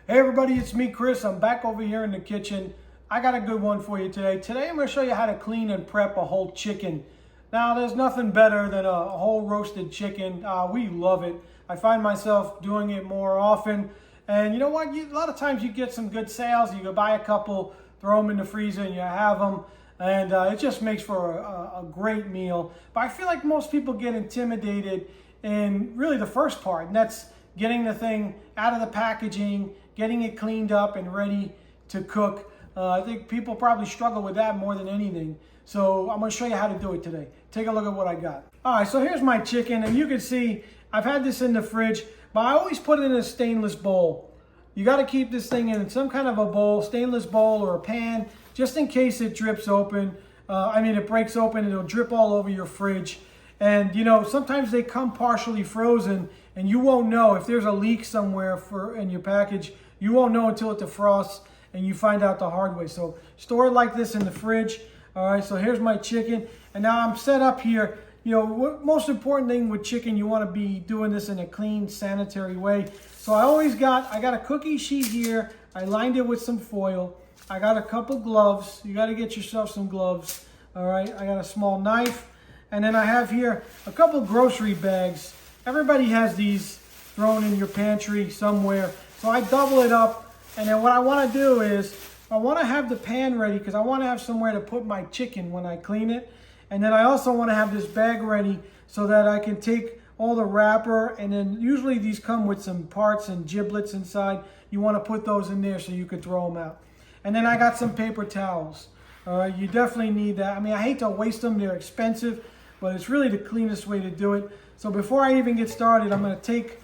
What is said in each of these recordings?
Hey everybody, it's me, Chris. I'm back over here in the kitchen. I got a good one for you today. Today I'm going to show you how to clean and prep a whole chicken. Now, there's nothing better than a whole roasted chicken. We love it. I find myself doing it more often. And you know what? A lot of times you get some good sales. You go buy a couple, throw them in the freezer, and you have them. And it just makes for a great meal. But I feel like most people get intimidated in really the first part, and that's getting the thing out of the packaging, getting it cleaned up and ready to cook. I think people probably struggle with that more than anything. So I'm going to show you how to do it today. Take a look at what I got. All right, so here's my chicken, and you can see I've had this in the fridge, but I always put it in a stainless bowl. You got to keep this thing in some kind of a bowl, stainless bowl or a pan, just in case it drips open. It breaks open and it'll drip all over your fridge. And you know, sometimes they come partially frozen and you won't know if there's a leak somewhere in your package. You won't know until it defrosts and you find out the hard way. So store it like this in the fridge. All right, so here's my chicken. And now I'm set up here. You know, most important thing with chicken, you want to be doing this in a clean, sanitary way. So I got a cookie sheet here. I lined it with some foil. I got a couple gloves. You got to get yourself some gloves. All right, I got a small knife. And then I have here a couple grocery bags. Everybody has these thrown in your pantry somewhere. So I double it up. And then what I want to do is I want to have the pan ready because I want to have somewhere to put my chicken when I clean it. And then I also want to have this bag ready so that I can take all the wrapper, and then usually these come with some parts and giblets inside. You want to put those in there so you could throw them out. And then I got some paper towels. All right, you definitely need that. I mean, I hate to waste them. They're expensive, but it's really the cleanest way to do it. So before I even get started, I'm going to take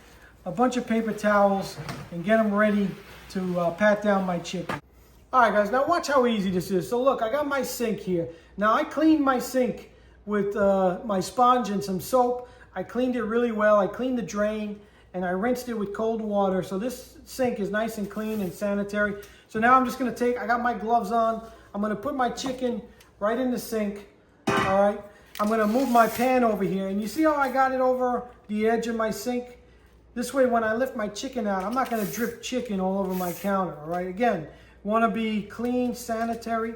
a bunch of paper towels and get them ready to pat down my chicken. All right, guys, now watch how easy this is. So look, I got my sink here. Now I cleaned my sink with my sponge and some soap. I cleaned it really well. I cleaned the drain and I rinsed it with cold water. So this sink is nice and clean and sanitary. So now I'm just going to I got my gloves on. I'm going to put my chicken right in the sink. All right. I'm going to move my pan over here. And you see how I got it over the edge of my sink? This way, when I lift my chicken out, I'm not going to drip chicken all over my counter. All right. Again, want to be clean, sanitary.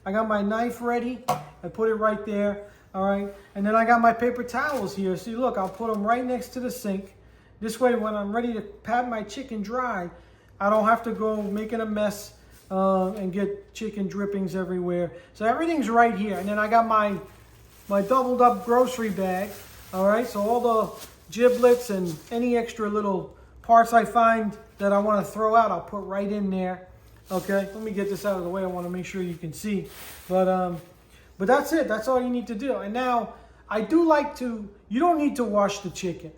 I got my knife ready. I put it right there. All right. And then I got my paper towels here. See, look, I'll put them right next to the sink. This way, when I'm ready to pat my chicken dry, I don't have to go making a mess and get chicken drippings everywhere. So everything's right here. And then I got my doubled up grocery bag. All right. So all the giblets and any extra little parts I find that I want to throw out, I'll put right in there. Okay. Let me get this out of the way. I want to make sure you can see. But that's it. That's all you need to do. And now I do like to, you don't need to wash the chicken.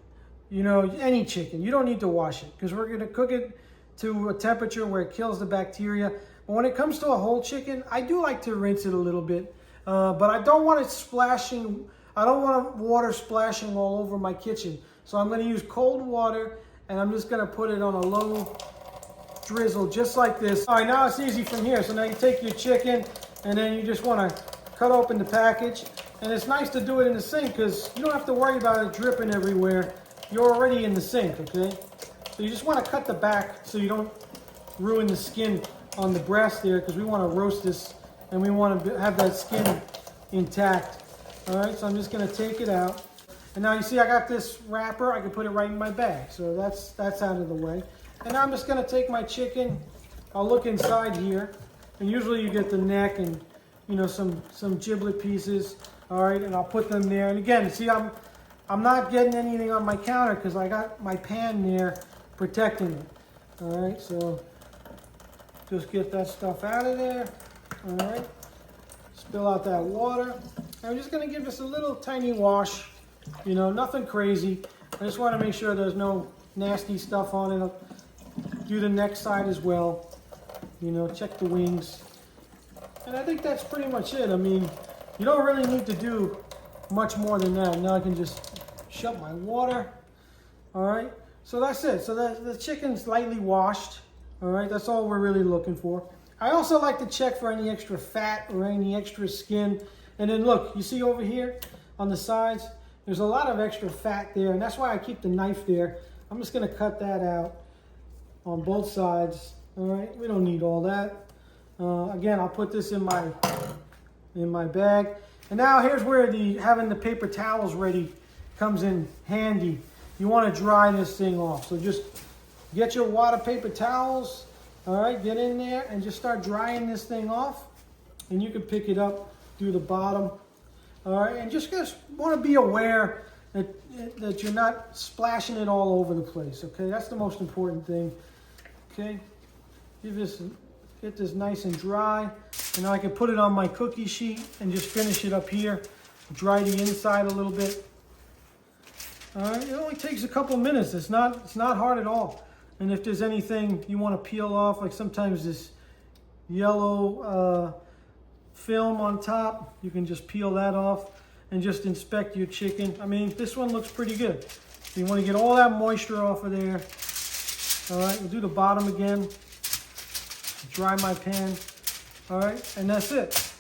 You know, any chicken, you don't need to wash it because we're going to cook it to a temperature where it kills the bacteria. But when it comes to a whole chicken, I do like to rinse it a little bit. But I don't want it splashing. I don't want water splashing all over my kitchen. So I'm going to use cold water and I'm just going to put it on a low drizzle just like this. All right, now it's easy from here. So now you take your chicken and then you just want to cut open the package. And it's nice to do it in the sink because you don't have to worry about it dripping everywhere. You're already in the sink, okay? So you just want to cut the back so you don't ruin the skin on the breast there because we want to roast this and we want to have that skin intact. All right, so I'm just going to take it out. And now you see I got this wrapper. I can put it right in my bag. So that's out of the way. And now I'm just going to take my chicken. I'll look inside here. And usually you get the neck and, you know, some giblet pieces. All right, and I'll put them there. And again, see, I'm not getting anything on my counter because I got my pan there protecting it. All right, so just get that stuff out of there. All right, spill out that water. I'm just going to give this a little tiny wash. You know, nothing crazy. I just want to make sure there's no nasty stuff on it. I'll do the neck side as well. You know, check the wings. And I think that's pretty much it. I mean, you don't really need to do much more than that. Now I can just shut my water. All right, so that's it. So the chicken's lightly washed. All right, that's all we're really looking for. I also like to check for any extra fat or any extra skin. And then look, you see over here on the sides, there's a lot of extra fat there. And that's why I keep the knife there. I'm just going to cut that out on both sides. All right, we don't need all that. Again, I'll put this in my bag. And now here's where having the paper towels ready comes in handy. You want to dry this thing off. So just get your water paper towels. All right, get in there and just start drying this thing off. And you can pick it up through the bottom. All right, and just want to be aware that you're not splashing it all over the place. Okay, that's the most important thing. Okay, get this nice and dry. And now I can put it on my cookie sheet and just finish it up here. Dry the inside a little bit. All right, it only takes a couple minutes. It's not hard at all. And if there's anything you want to peel off, like sometimes this yellow film on top, you can just peel that off and just inspect your chicken. I mean, this one looks pretty good. So you want to get all that moisture off of there. All right, we'll do the bottom again. Dry my pan. All right, and that's it.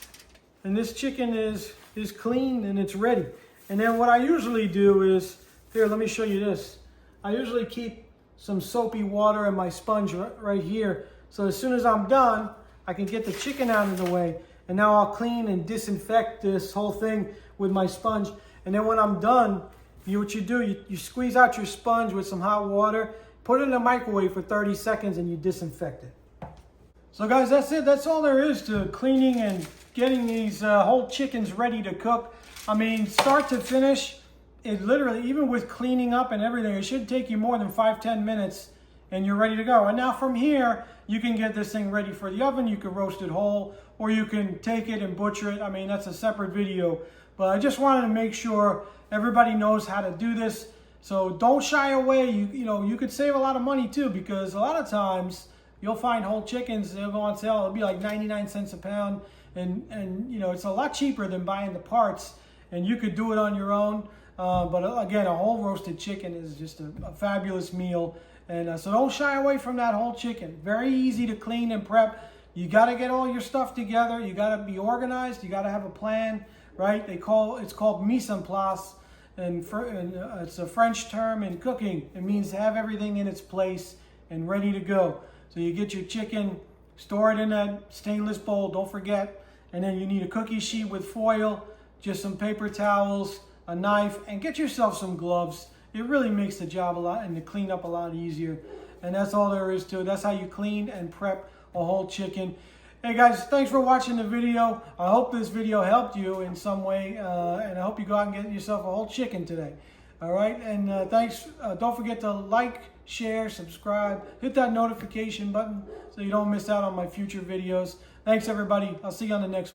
And this chicken is clean and it's ready. And then what I usually do is, here, let me show you this. I usually keep some soapy water in my sponge right here. So as soon as I'm done, I can get the chicken out of the way. And now I'll clean and disinfect this whole thing with my sponge. And then when I'm done, what you do, you squeeze out your sponge with some hot water, put it in the microwave for 30 seconds and you disinfect it. So guys, that's it. That's all there is to cleaning and getting these whole chickens ready to cook. I mean, start to finish, it literally, even with cleaning up and everything, it should take you more than 5-10 minutes and you're ready to go. And now from here, you can get this thing ready for the oven. You can roast it whole, or you can take it and butcher it. I mean, that's a separate video. But I just wanted to make sure everybody knows how to do this. So don't shy away. You could save a lot of money too, because a lot of times you'll find whole chickens, they'll go on sale, it'll be like 99 cents a pound. And it's a lot cheaper than buying the parts. And you could do it on your own. But again, a whole roasted chicken is just a fabulous meal. And so don't shy away from that whole chicken. Very easy to clean and prep. You got to get all your stuff together. You got to be organized. You got to have a plan, right? It's called mise en place. And it's a French term in cooking. It means to have everything in its place and ready to go. So you get your chicken, store it in a stainless bowl, don't forget. And then you need a cookie sheet with foil, just some paper towels, a knife, and get yourself some gloves. It really makes the job a lot and the cleanup a lot easier. And that's all there is to it. That's how you clean and prep a whole chicken. Hey guys, thanks for watching the video. I hope this video helped you in some way, and I hope you go out and get yourself a whole chicken today. All right, and thanks. Don't forget to like, share, subscribe, hit that notification button so you don't miss out on my future videos. Thanks everybody. I'll see you on the next one.